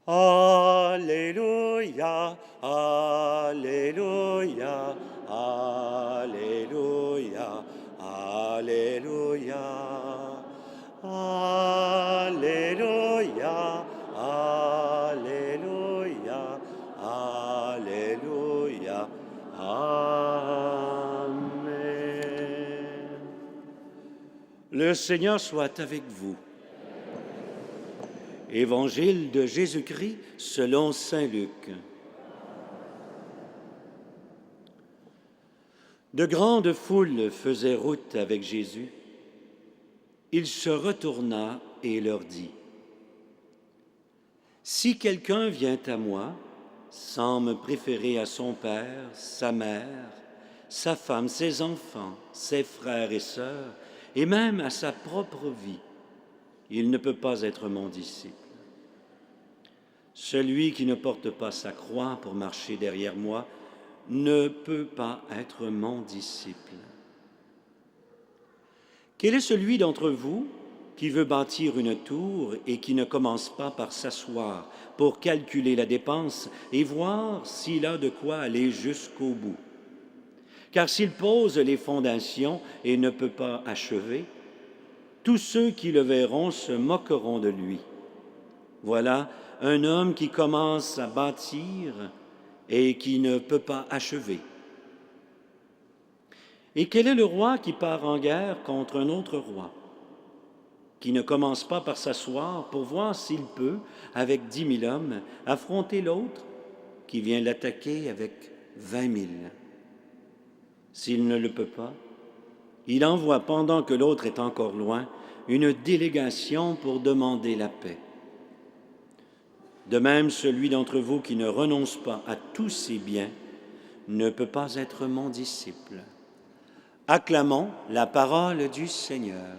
Alléluia, Alléluia, Alléluia, Alléluia. Alléluia, Alléluia, Alléluia. Amen. Le Seigneur soit avec vous. Évangile de Jésus-Christ selon saint Luc. De grandes foules faisaient route avec Jésus. Il se retourna et leur dit : « Si quelqu'un vient à moi, sans me préférer à son père, sa mère, sa femme, ses enfants, ses frères et sœurs, et même à sa propre vie, il ne peut pas être mon disciple. Celui qui ne porte pas sa croix pour marcher derrière moi ne peut pas être mon disciple. Quel est celui d'entre vous qui veut bâtir une tour et qui ne commence pas par s'asseoir pour calculer la dépense et voir s'il a de quoi aller jusqu'au bout? Car s'il pose les fondations et ne peut pas achever, tous ceux qui le verront se moqueront de lui. Voilà un homme qui commence à bâtir et qui ne peut pas achever. Et quel est le roi qui part en guerre contre un autre roi, qui ne commence pas par s'asseoir pour voir s'il peut, avec 10 000 hommes, affronter l'autre qui vient l'attaquer avec 20 000? S'il ne le peut pas, il envoie, pendant que l'autre est encore loin, une délégation pour demander la paix. De même, celui d'entre vous qui ne renonce pas à tous ses biens ne peut pas être mon disciple. Acclamons la parole du Seigneur.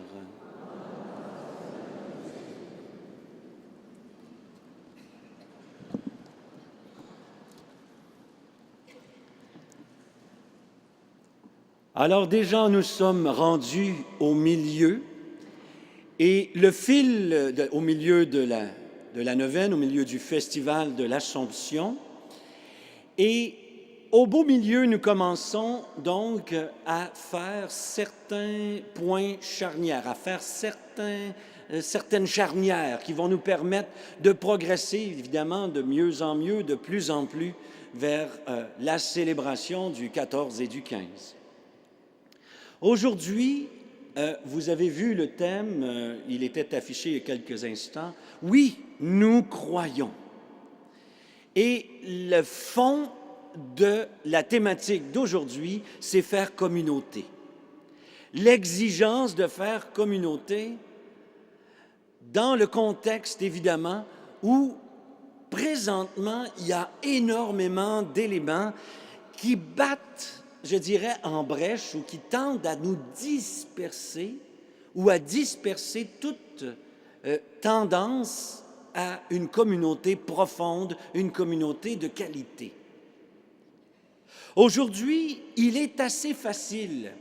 Alors déjà, nous sommes rendus au milieu, et le fil au milieu de la neuvaine, au milieu du festival de l'Assomption. Et au beau milieu, nous commençons donc à faire certains points charnières, à faire certaines charnières qui vont nous permettre de progresser, évidemment, de mieux en mieux, de plus en plus vers la célébration du 14 et du 15. Aujourd'hui, vous avez vu le thème, il était affiché il y a quelques instants. Oui, nous croyons. Et le fond de la thématique d'aujourd'hui, c'est faire communauté. L'exigence de faire communauté dans le contexte, évidemment, où présentement, il y a énormément d'éléments qui battent, je dirais, en brèche ou qui tendent à nous disperser ou à disperser toute tendance à une communauté profonde, une communauté de qualité. Aujourd'hui, il est assez facile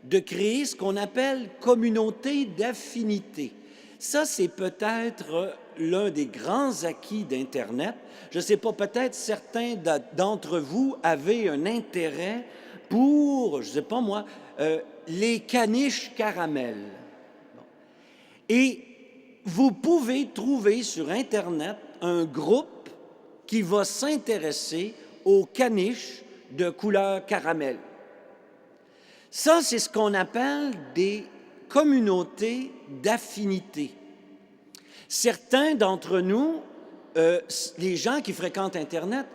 de créer ce qu'on appelle communauté d'affinité. Ça, c'est peut-être l'un des grands acquis d'Internet. Je ne sais pas, peut-être certains d'entre vous avaient un intérêt pour, je ne sais pas moi, les caniches caramel. Et vous pouvez trouver sur Internet un groupe qui va s'intéresser aux caniches de couleur caramel. Ça, c'est ce qu'on appelle des communautés d'affinité. Certains d'entre nous, les gens qui fréquentent Internet,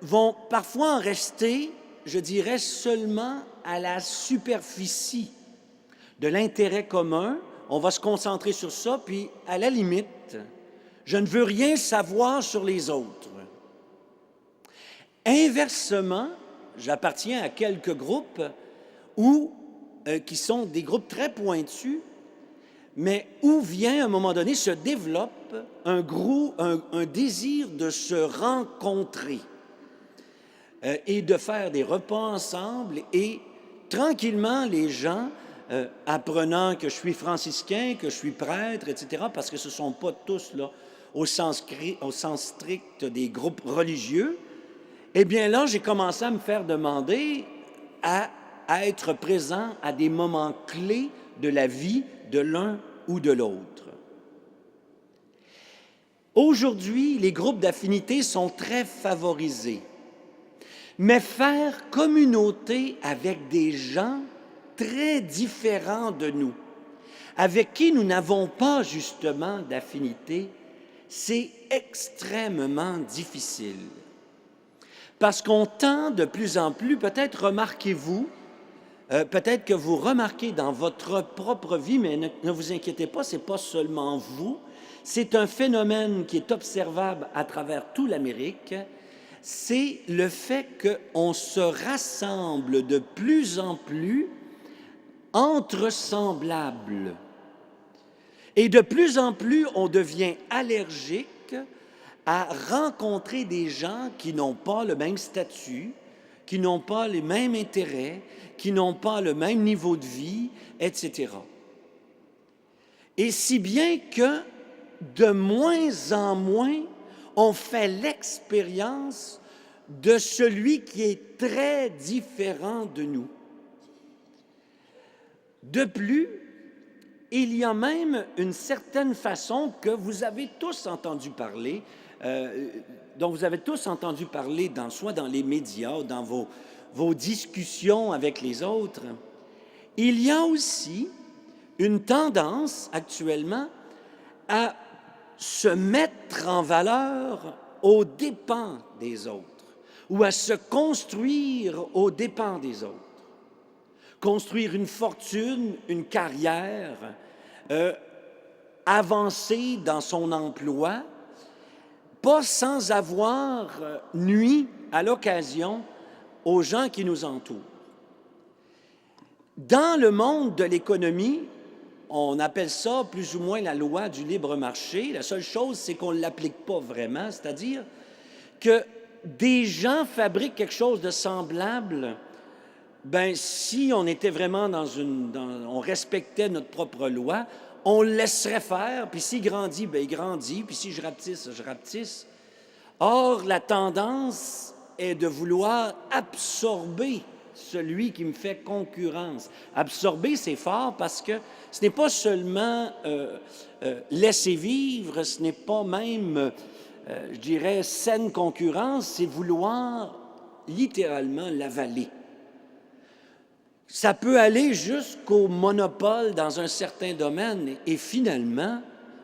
vont parfois en rester, je dirais, seulement à la superficie de l'intérêt commun. On va se concentrer sur ça, puis à la limite, je ne veux rien savoir sur les autres. Inversement, j'appartiens à quelques groupes qui sont des groupes très pointus, mais où vient à un moment donné, se développe un désir de se rencontrer et de faire des repas ensemble, et tranquillement, les gens, apprenant que je suis franciscain, que je suis prêtre, etc., parce que ce ne sont pas tous là au sens strict des groupes religieux, eh bien là, j'ai commencé à me faire demander à être présent à des moments clés de la vie de l'un ou de l'autre. Aujourd'hui, les groupes d'affinité sont très favorisés, mais faire communauté avec des gens très différents de nous, avec qui nous n'avons pas justement d'affinité, c'est extrêmement difficile. Parce qu'on tend de plus en plus, peut-être remarquez-vous, peut-être que vous remarquez dans votre propre vie, mais ne vous inquiétez pas, ce n'est pas seulement vous, c'est un phénomène qui est observable à travers toute l'Amérique, c'est le fait qu'on se rassemble de plus en plus entre semblables. Et de plus en plus, on devient allergique à rencontrer des gens qui n'ont pas le même statut, qui n'ont pas les mêmes intérêts, qui n'ont pas le même niveau de vie, etc. Et si bien que de moins en moins, on fait l'expérience de celui qui est très différent de nous. De plus, il y a même une certaine façon que vous avez tous entendu parler, dont vous avez tous entendu parler soit dans les médias ou dans vos discussions avec les autres. Il y a aussi une tendance actuellement à se mettre en valeur aux dépens des autres ou à se construire aux dépens des autres. Construire une fortune, une carrière, avancer dans son emploi, pas sans avoir nui à l'occasion aux gens qui nous entourent. Dans le monde de l'économie, on appelle ça plus ou moins la loi du libre marché. La seule chose, c'est qu'on ne l'applique pas vraiment, c'est-à-dire que des gens fabriquent quelque chose de semblable. Bien, si on était vraiment on respectait notre propre loi, on le laisserait faire, puis s'il grandit, bien, il grandit, puis si je rapetisse, je rapetisse. Or, la tendance est de vouloir absorber celui qui me fait concurrence. Absorber, c'est fort parce que ce n'est pas seulement laisser vivre, ce n'est pas même, je dirais, saine concurrence, c'est vouloir littéralement l'avaler. Ça peut aller jusqu'au monopole dans un certain domaine et finalement,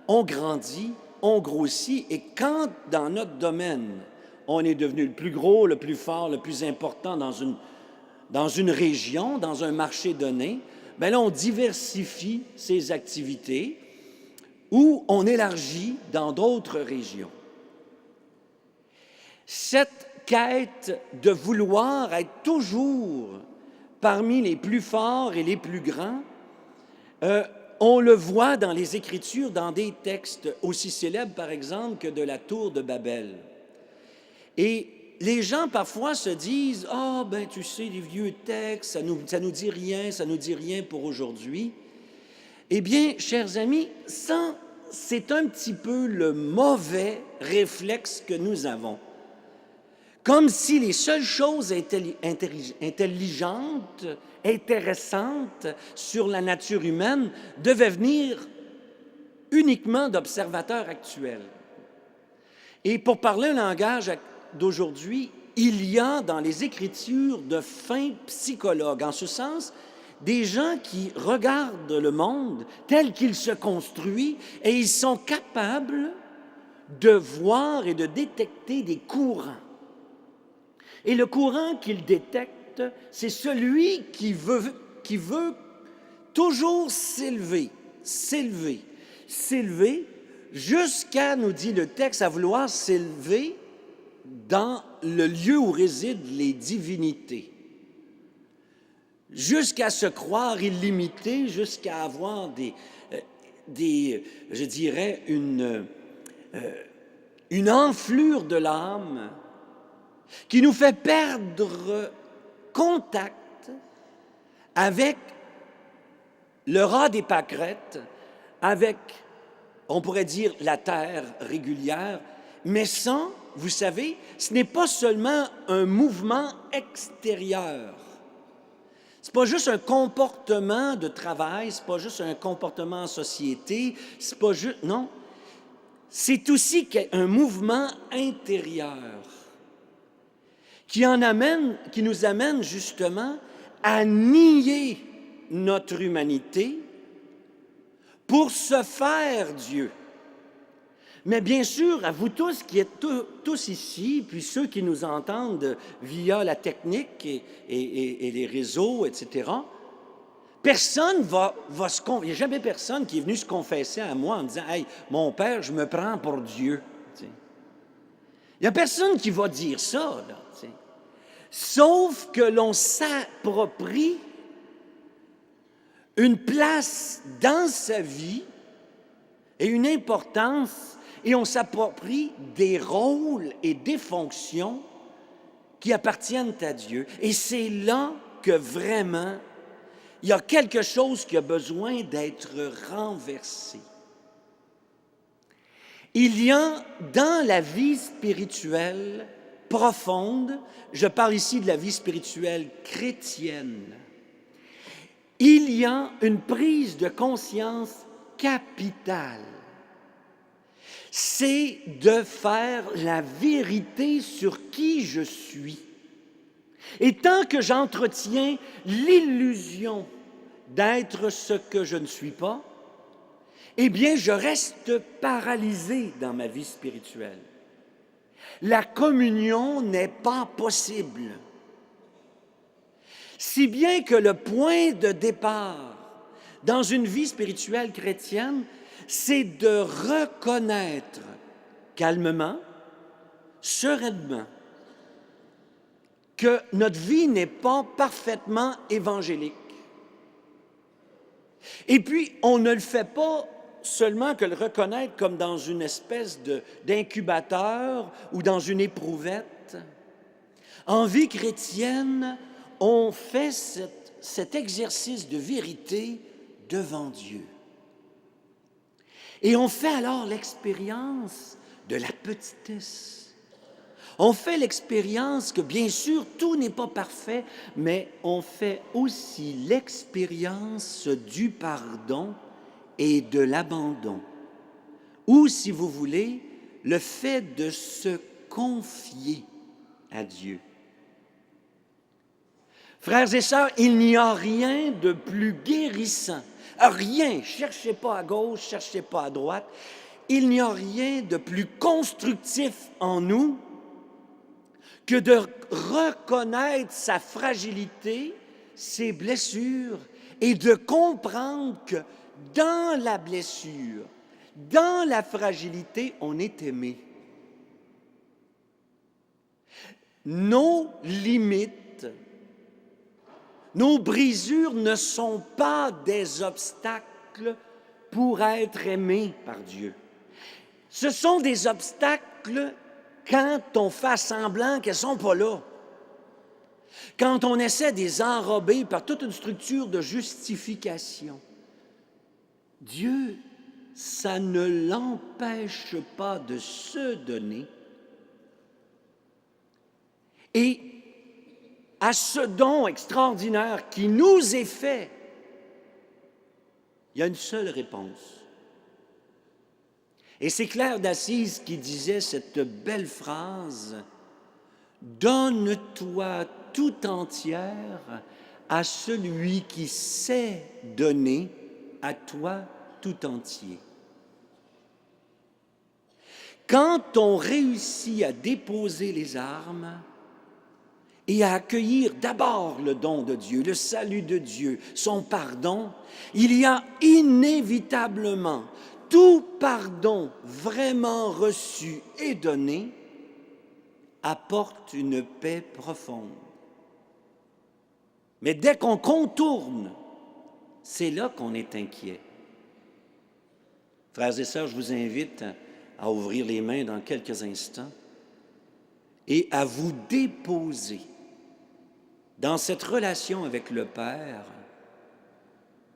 on grandit, on grossit et quand dans notre domaine, on est devenu le plus gros, le plus fort, le plus important dans une région, dans un marché donné, bien là, on diversifie ses activités ou on élargit dans d'autres régions. Cette quête de vouloir être toujours parmi les plus forts et les plus grands, on le voit dans les Écritures, dans des textes aussi célèbres, par exemple, que de la Tour de Babel. Et les gens, parfois, se disent « Ah, ben tu sais, les vieux textes, ça nous dit rien pour aujourd'hui. » Eh bien, chers amis, ça, c'est un petit peu le mauvais réflexe que nous avons. Comme si les seules choses intelligentes, intéressantes sur la nature humaine devaient venir uniquement d'observateurs actuels. Et pour parler un langage d'aujourd'hui, il y a dans les Écritures de fins psychologues, en ce sens, des gens qui regardent le monde tel qu'il se construit et ils sont capables de voir et de détecter des courants. Et le courant qu'il détecte, c'est celui qui veut toujours s'élever, jusqu'à, nous dit le texte, à vouloir s'élever dans le lieu où résident les divinités, jusqu'à se croire illimité, jusqu'à avoir je dirais, une enflure de l'âme qui nous fait perdre contact avec le rat des pâquerettes, avec on pourrait dire la terre régulière, mais sans, vous savez, ce n'est pas seulement un mouvement extérieur. C'est pas juste un comportement de travail, c'est pas juste un comportement en société, c'est pas juste, non. C'est aussi un mouvement intérieur qui nous amène justement à nier notre humanité pour se faire Dieu. Mais bien sûr, à vous tous qui êtes tous ici, puis ceux qui nous entendent via la technique et les réseaux, etc., personne il n'y a jamais personne qui est venu se confesser à moi en me disant « Hey, mon père, je me prends pour Dieu. » Il n'y a personne qui va dire ça, là. Sauf que l'on s'approprie une place dans sa vie et une importance, et on s'approprie des rôles et des fonctions qui appartiennent à Dieu. Et c'est là que vraiment, il y a quelque chose qui a besoin d'être renversé. Il y a dans la vie spirituelle profonde, je parle ici de la vie spirituelle chrétienne, il y a une prise de conscience capitale. C'est de faire la vérité sur qui je suis. Et tant que j'entretiens l'illusion d'être ce que je ne suis pas, eh bien, je reste paralysé dans ma vie spirituelle. La communion n'est pas possible. Si bien que le point de départ dans une vie spirituelle chrétienne, c'est de reconnaître calmement, sereinement, que notre vie n'est pas parfaitement évangélique. Et puis, on ne le fait pas seulement que le reconnaître comme dans une espèce d'incubateur ou dans une éprouvette. En vie chrétienne, on fait cet exercice de vérité devant Dieu. Et on fait alors l'expérience de la petitesse. On fait l'expérience que, bien sûr, tout n'est pas parfait, mais on fait aussi l'expérience du pardon et de l'abandon. Ou, si vous voulez, le fait de se confier à Dieu. Frères et sœurs, il n'y a rien de plus guérissant. Rien, cherchez pas à gauche, cherchez pas à droite. Il n'y a rien de plus constructif en nous que de reconnaître sa fragilité, ses blessures, et de comprendre que dans la blessure, dans la fragilité, on est aimé. Nos limites, nos brisures ne sont pas des obstacles pour être aimés par Dieu. Ce sont des obstacles quand on fait semblant qu'elles ne sont pas là. Quand on essaie de les enrober par toute une structure de justification. Dieu, ça ne l'empêche pas de se donner. Et à ce don extraordinaire qui nous est fait, il y a une seule réponse. Et c'est Claire d'Assise qui disait cette belle phrase « Donne-toi tout entière à celui qui sait donner à toi tout entier. » Quand on réussit à déposer les armes et à accueillir d'abord le don de Dieu, le salut de Dieu, son pardon, il y a inévitablement tout pardon vraiment reçu et donné apporte une paix profonde. Mais dès qu'on contourne, c'est là qu'on est inquiet. Frères et sœurs, je vous invite à ouvrir les mains dans quelques instants et à vous déposer dans cette relation avec le Père,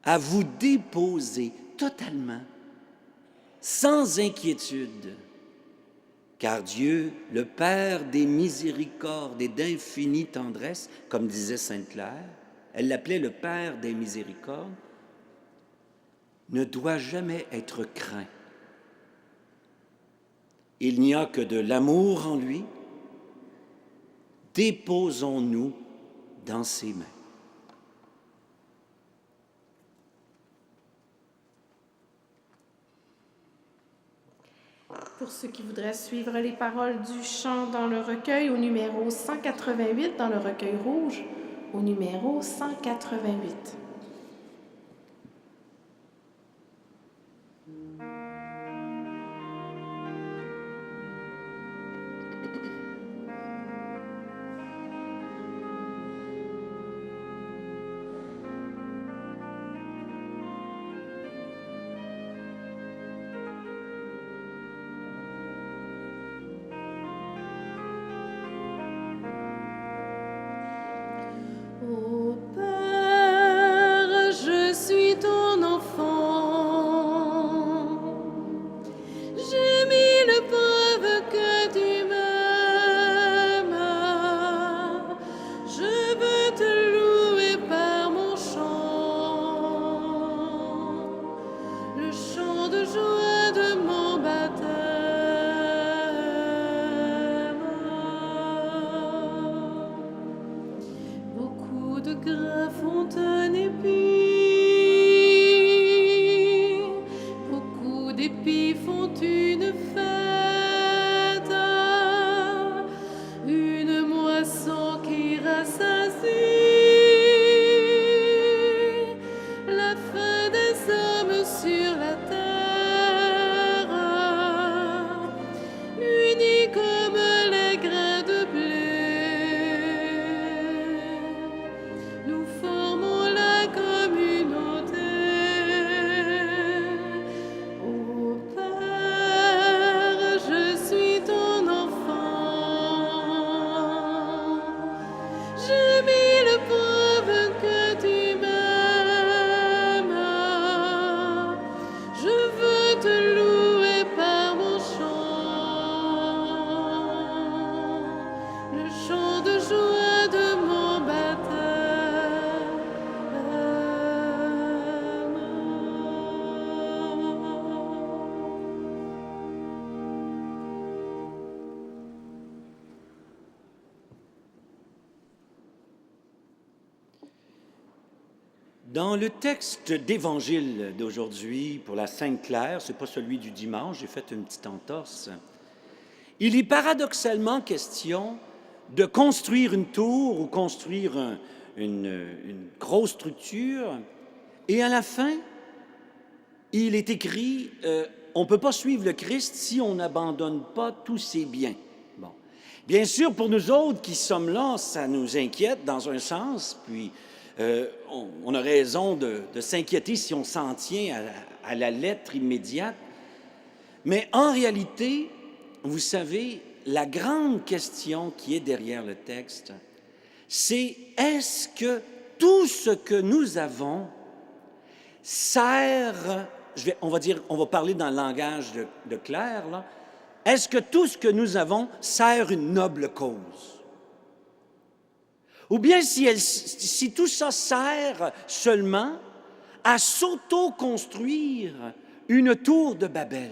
à vous déposer totalement sans inquiétude, car Dieu, le Père des miséricordes et d'infinie tendresse, comme disait Sainte Claire, elle l'appelait le Père des miséricordes, ne doit jamais être craint. Il n'y a que de l'amour en lui. Déposons-nous dans ses mains. Pour ceux qui voudraient suivre les paroles du chant dans le recueil, au numéro 188 dans le recueil rouge, au numéro 188. Ô Père, je suis ton enfant. J'ai mille preuves que tu m'aimes. Je veux te louer par mon chant, le chant de joie de mon baptême. Beaucoup de grains font un épi, beaucoup d'épis font une fête, une moisson qui rassasie la faim des hommes sur la terre, unis comme les grains de blé. Nous formons la communauté. Ô Père, je suis ton enfant. J'ai mille preuves que tu m'aimes. Je veux te louer par mon chant, le chant de joie de mon Dans le texte d'Évangile d'aujourd'hui pour la Sainte Claire, ce n'est pas celui du dimanche, j'ai fait une petite entorse, il est paradoxalement question de construire une tour ou construire une grosse structure, et à la fin, il est écrit on ne peut pas suivre le Christ si on n'abandonne pas tous ses biens. Bon. Bien sûr, pour nous autres qui sommes là, ça nous inquiète dans un sens, puis on a raison de s'inquiéter si on s'en tient à la lettre immédiate. Mais en réalité, vous savez, la grande question qui est derrière le texte, c'est est-ce que tout ce que nous avons sert, on va parler dans le langage de Claire, là, est-ce que tout ce que nous avons sert une noble cause? Ou bien si tout ça sert seulement à s'auto-construire une tour de Babel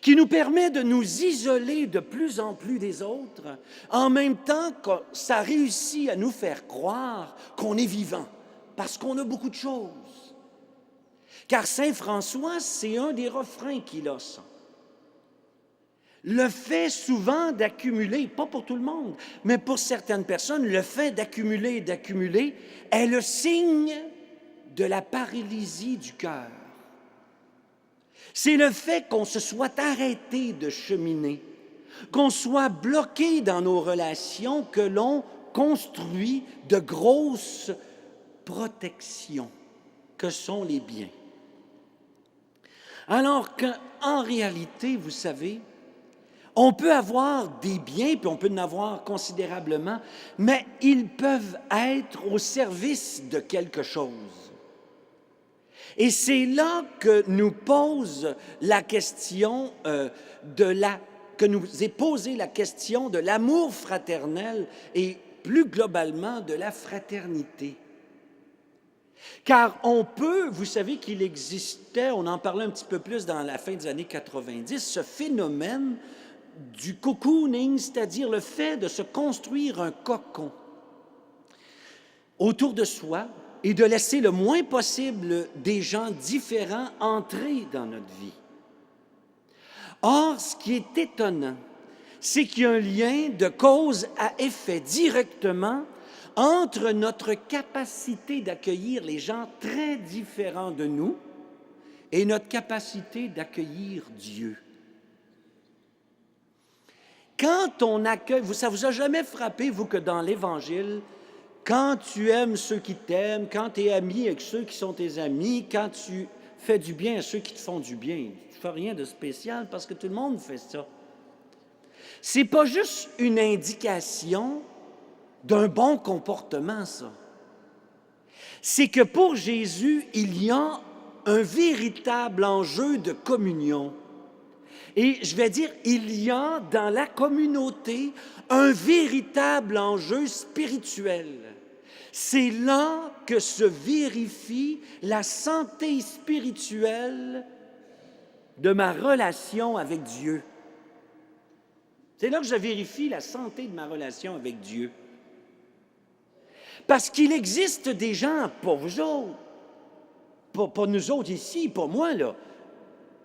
qui nous permet de nous isoler de plus en plus des autres, en même temps que ça réussit à nous faire croire qu'on est vivant, parce qu'on a beaucoup de choses. Car Saint François, c'est un des refrains qu'il a, ça. Le fait souvent d'accumuler, pas pour tout le monde, mais pour certaines personnes, le fait d'accumuler et d'accumuler est le signe de la paralysie du cœur. C'est le fait qu'on se soit arrêté de cheminer, qu'on soit bloqué dans nos relations, que l'on construit de grosses protections que sont les biens. Alors qu'en réalité, vous savez, on peut avoir des biens, puis on peut en avoir considérablement, mais ils peuvent être au service de quelque chose. Et c'est là que nous pose la question que nous est posée la question de l'amour fraternel et plus globalement de la fraternité. Car on peut, vous savez qu'il existait, on en parlait un petit peu plus dans la fin des années 90, ce phénomène du cocooning, c'est-à-dire le fait de se construire un cocon autour de soi et de laisser le moins possible des gens différents entrer dans notre vie. Or, ce qui est étonnant, c'est qu'il y a un lien de cause à effet directement entre notre capacité d'accueillir les gens très différents de nous et notre capacité d'accueillir Dieu. Quand on accueille, ça ne vous a jamais frappé, vous, que dans l'Évangile, quand tu aimes ceux qui t'aiment, quand tu es ami avec ceux qui sont tes amis, quand tu fais du bien à ceux qui te font du bien, tu ne fais rien de spécial parce que tout le monde fait ça. Ce n'est pas juste une indication d'un bon comportement, ça. C'est que pour Jésus, il y a un véritable enjeu de communion. Et je vais dire, il y a dans la communauté un véritable enjeu spirituel. C'est là que se vérifie la santé spirituelle de ma relation avec Dieu. C'est là que je vérifie la santé de ma relation avec Dieu. Parce qu'il existe des gens, pas vous autres, pas nous autres ici, pas moi, là,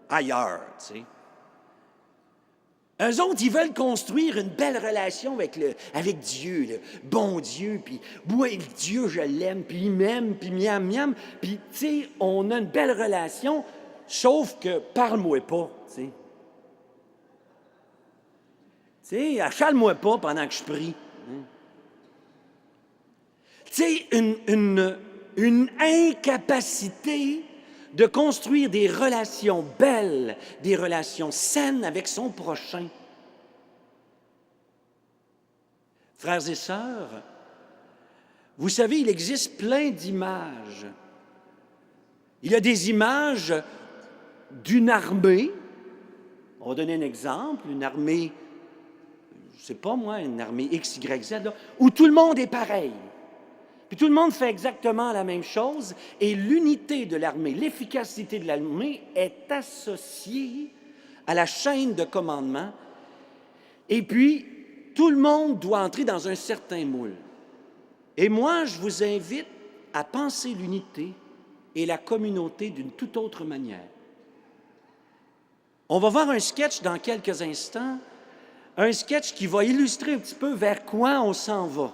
ailleurs, tu sais. Eux autres, ils veulent construire une belle relation avec Dieu, le bon Dieu, puis moi, Dieu, je l'aime, puis il m'aime, puis miam, miam, puis, tu sais, on a une belle relation, sauf que parle-moi pas, tu sais. Tu sais, achale-moi pas pendant que je prie. Tu sais, une incapacité de construire des relations belles, des relations saines avec son prochain. Frères et sœurs, vous savez, il existe plein d'images. Il y a des images d'une armée. On va donner un exemple, une armée, je ne sais pas moi, une armée X, Y, Z, là, où tout le monde est pareil. Puis tout le monde fait exactement la même chose et l'unité de l'armée, l'efficacité de l'armée est associée à la chaîne de commandement. Et puis, tout le monde doit entrer dans un certain moule. Et moi, je vous invite à penser l'unité et la communauté d'une toute autre manière. On va voir un sketch dans quelques instants, un sketch qui va illustrer un petit peu vers quoi on s'en va.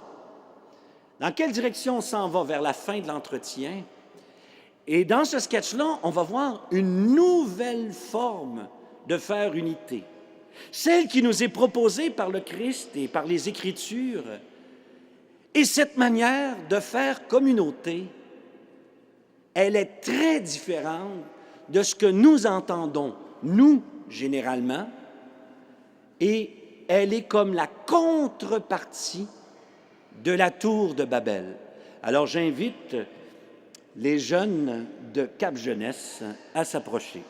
Dans quelle direction on s'en va vers la fin de l'entretien? Et dans ce sketch-là, on va voir une nouvelle forme de faire unité. Celle qui nous est proposée par le Christ et par les Écritures. Et cette manière de faire communauté, elle est très différente de ce que nous entendons, nous, généralement, et elle est comme la contrepartie de la tour de Babel. Alors, j'invite les jeunes de Cap Jeunesse à s'approcher.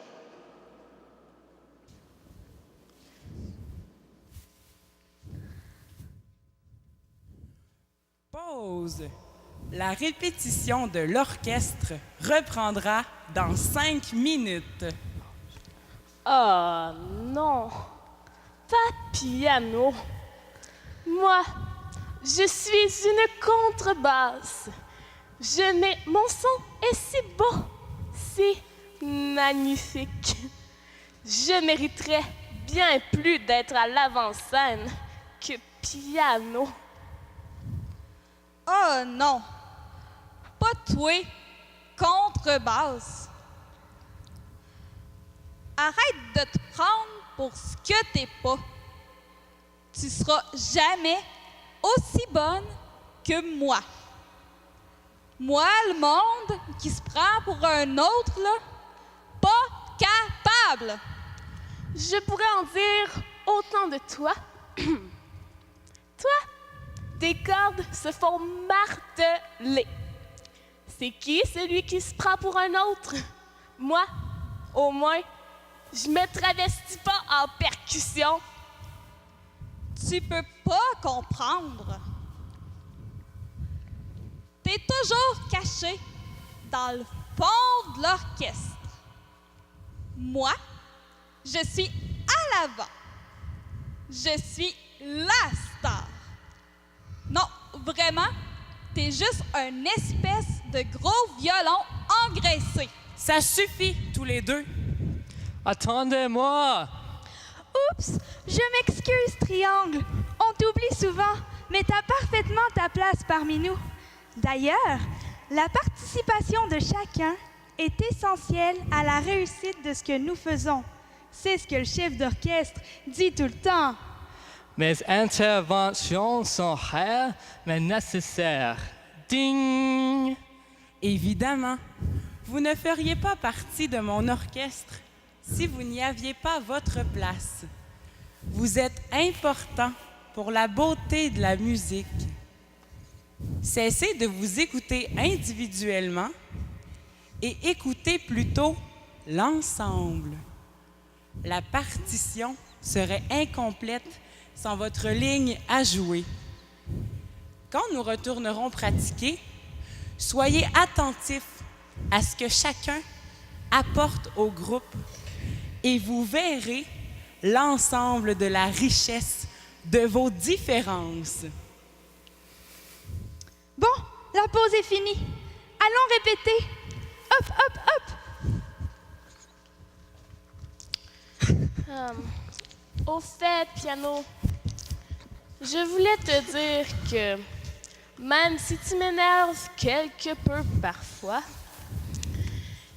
Pause. La répétition de l'orchestre reprendra dans 5 minutes. Oh non, pas piano. Moi, je suis une contrebasse. Mon son est si beau, si magnifique. Je mériterais bien plus d'être à l'avant-scène que piano. Oh non, pas toi, contrebasse. Arrête de te prendre pour ce que t'es pas. Tu seras jamais aussi bonne que moi. Moi, le monde qui se prend pour un autre, là, pas capable. Je pourrais en dire autant de toi. Toi, tes cordes se font marteler. C'est qui celui qui se prend pour un autre? Moi, au moins, je me travestis pas en percussion. Tu peux pas comprendre. T'es toujours caché dans le fond de l'orchestre. Moi, je suis à l'avant. Je suis la star. Non, vraiment, t'es juste un espèce de gros violon engraissé. Ça suffit, tous les deux. Attendez-moi! Oups, je m'excuse, Triangle. On t'oublie souvent, mais t'as parfaitement ta place parmi nous. D'ailleurs, la participation de chacun est essentielle à la réussite de ce que nous faisons. C'est ce que le chef d'orchestre dit tout le temps. Mes interventions sont rares, mais nécessaires. Ding! Évidemment, vous ne feriez pas partie de mon orchestre si vous n'y aviez pas votre place. Vous êtes important pour la beauté de la musique. Cessez de vous écouter individuellement et écoutez plutôt l'ensemble. La partition serait incomplète sans votre ligne à jouer. Quand nous retournerons pratiquer, soyez attentifs à ce que chacun apporte au groupe et vous verrez l'ensemble de la richesse de vos différences. Bon, la pause est finie. Allons répéter. Hop, hop, hop. Au fait, piano, je voulais te dire que même si tu m'énerves quelque peu parfois,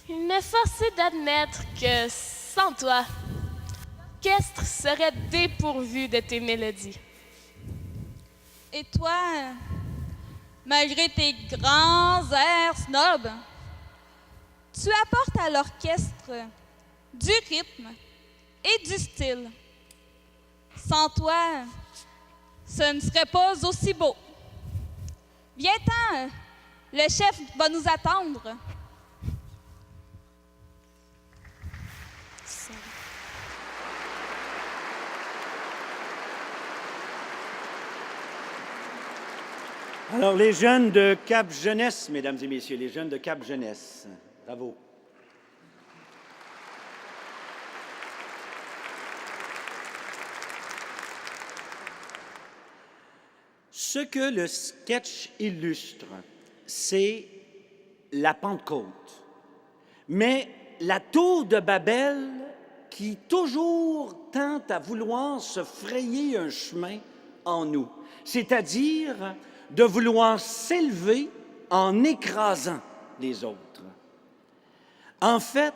il m'est forcé d'admettre que sans toi, l'orchestre serait dépourvu de tes mélodies. Et toi, malgré tes grands airs snobs, tu apportes à l'orchestre du rythme et du style. Sans toi, ce ne serait pas aussi beau. Viens-t'en, le chef va nous attendre. Alors, les jeunes de Cap Jeunesse, mesdames et messieurs, les jeunes de Cap Jeunesse, bravo. Ce que le sketch illustre, c'est la Pentecôte, mais la tour de Babel qui toujours tente à vouloir se frayer un chemin en nous, c'est-à-dire de vouloir s'élever en écrasant les autres. En fait,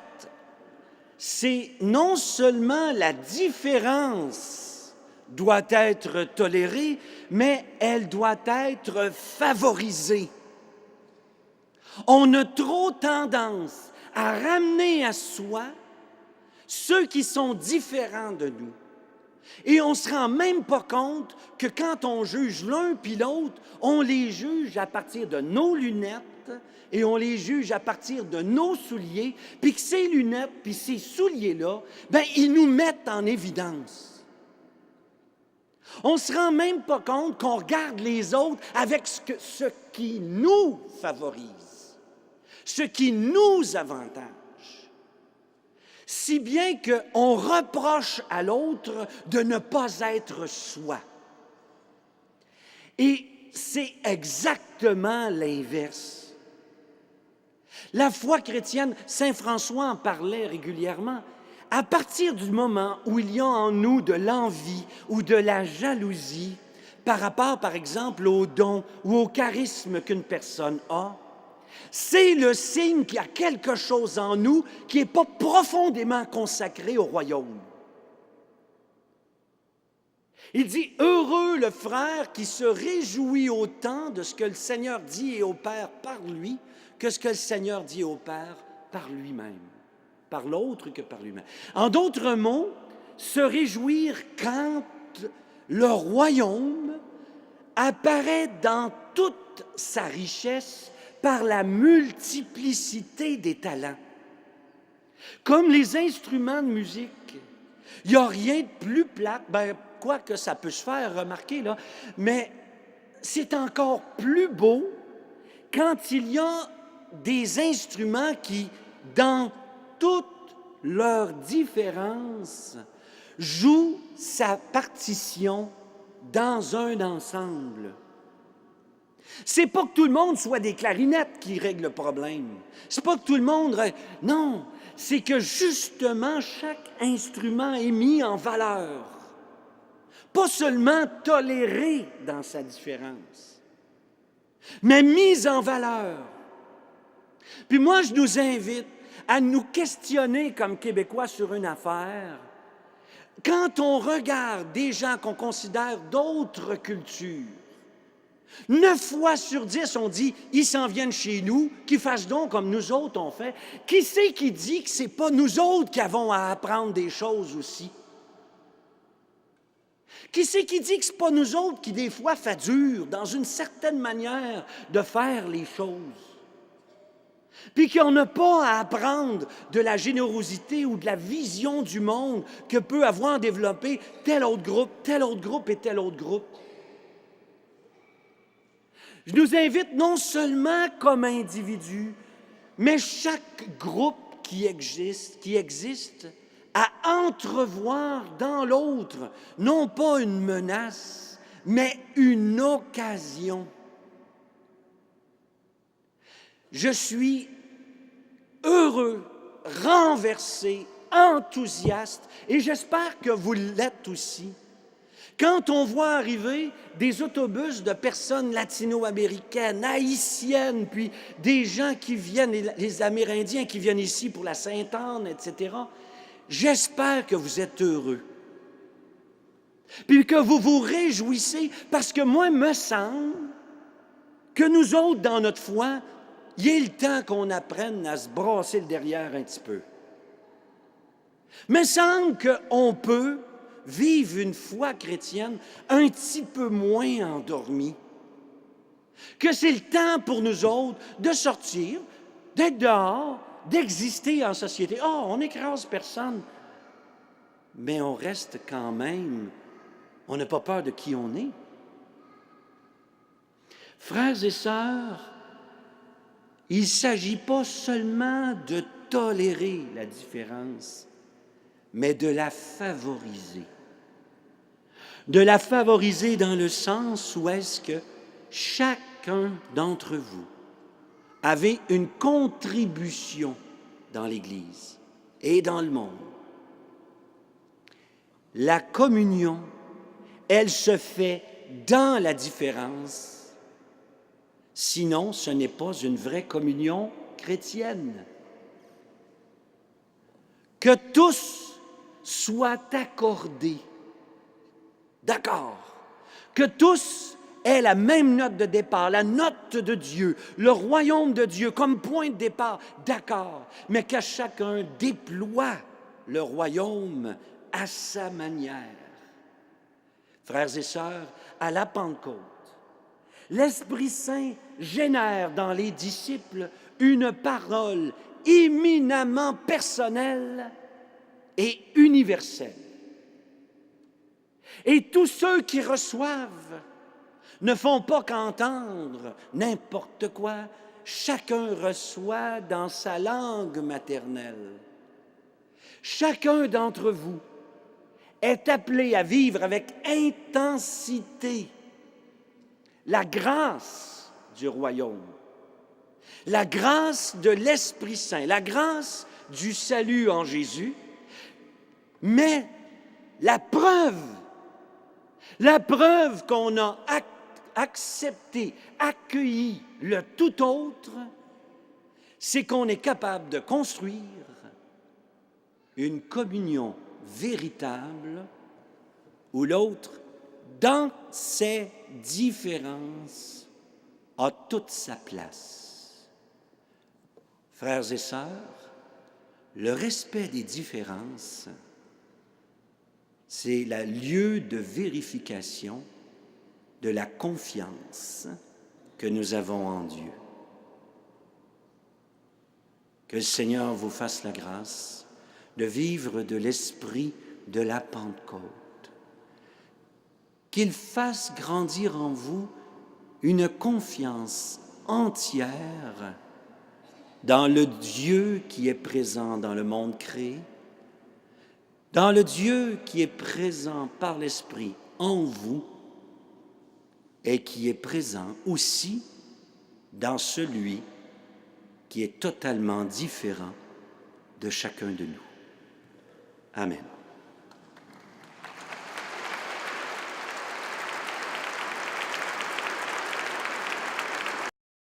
c'est non seulement la différence doit être tolérée, mais elle doit être favorisée. On a trop tendance à ramener à soi ceux qui sont différents de nous. Et on ne se rend même pas compte que quand on juge l'un puis l'autre, on les juge à partir de nos lunettes et on les juge à partir de nos souliers, puis que ces lunettes puis ces souliers-là, bien, ils nous mettent en évidence. On ne se rend même pas compte qu'on regarde les autres avec ce qui nous favorise, ce qui nous avantage. Si bien qu'on reproche à l'autre de ne pas être soi. Et c'est exactement l'inverse. La foi chrétienne, saint François en parlait régulièrement, à partir du moment où il y a en nous de l'envie ou de la jalousie par rapport, par exemple, au don ou au charisme qu'une personne a, c'est le signe qu'il y a quelque chose en nous qui n'est pas profondément consacré au royaume. Il dit, heureux le frère qui se réjouit autant de ce que le Seigneur dit et opère par lui que ce que le Seigneur dit et opère par lui-même, par l'autre que par lui-même. En d'autres mots, se réjouir quand le royaume apparaît dans toute sa richesse par la multiplicité des talents. Comme les instruments de musique, il n'y a rien de plus plate, quoi que ça peut se faire remarquer, là, mais c'est encore plus beau quand il y a des instruments qui, dans toutes leurs différences, jouent sa partition dans un ensemble. C'est pas que tout le monde soit des clarinettes qui règlent le problème. C'est pas que tout le monde... Non, c'est que justement, chaque instrument est mis en valeur. Pas seulement toléré dans sa différence, mais mis en valeur. Puis moi, je nous invite à nous questionner comme Québécois sur une affaire. Quand on regarde des gens qu'on considère d'autres cultures, 9 fois sur 10, on dit « ils s'en viennent chez nous, qu'ils fassent donc comme nous autres on fait ». Qui c'est qui dit que ce n'est pas nous autres qui avons à apprendre des choses aussi? Qui c'est qui dit que ce n'est pas nous autres qui, des fois, fait dur dans une certaine manière de faire les choses? Puis qu'on n'a pas à apprendre de la générosité ou de la vision du monde que peut avoir développé tel autre groupe et tel autre groupe. Je nous invite non seulement comme individus, mais chaque groupe qui existe à entrevoir dans l'autre, non pas une menace, mais une occasion. Je suis heureux, renversé, enthousiaste, et j'espère que vous l'êtes aussi. Quand on voit arriver des autobus de personnes latino-américaines, haïtiennes, puis des gens qui viennent, les Amérindiens qui viennent ici pour la Sainte-Anne, etc., j'espère que vous êtes heureux. Puis que vous vous réjouissez, parce que moi, il me semble que nous autres, dans notre foi, il est le temps qu'on apprenne à se brasser le derrière un petit peu. Il me semble qu'on peut vivre une foi chrétienne un petit peu moins endormie. Que c'est le temps pour nous autres de sortir, d'être dehors, d'exister en société. Oh, on n'écrase personne, mais on reste quand même, on n'a pas peur de qui on est. Frères et sœurs, il ne s'agit pas seulement de tolérer la différence, mais de la favoriser. De la favoriser dans le sens où est-ce que chacun d'entre vous avait une contribution dans l'Église et dans le monde. La communion, elle se fait dans la différence. Sinon, ce n'est pas une vraie communion chrétienne. Que tous soient accordés, d'accord, que tous aient la même note de départ, la note de Dieu, le royaume de Dieu comme point de départ, d'accord, mais que chacun déploie le royaume à sa manière. Frères et sœurs, à la Pentecôte, l'Esprit Saint génère dans les disciples une parole éminemment personnelle et universelle. Et tous ceux qui reçoivent ne font pas qu'entendre n'importe quoi. Chacun reçoit dans sa langue maternelle. Chacun d'entre vous est appelé à vivre avec intensité la grâce du royaume, la grâce de l'Esprit Saint, la grâce du salut en Jésus, mais la preuve qu'on a accepté, accueilli le tout autre, c'est qu'on est capable de construire une communion véritable où l'autre, dans ses différences, a toute sa place. Frères et sœurs, le respect des différences, c'est le lieu de vérification de la confiance que nous avons en Dieu. Que le Seigneur vous fasse la grâce de vivre de l'esprit de la Pentecôte. Qu'il fasse grandir en vous une confiance entière dans le Dieu qui est présent dans le monde créé, dans le Dieu qui est présent par l'Esprit en vous et qui est présent aussi dans celui qui est totalement différent de chacun de nous. Amen.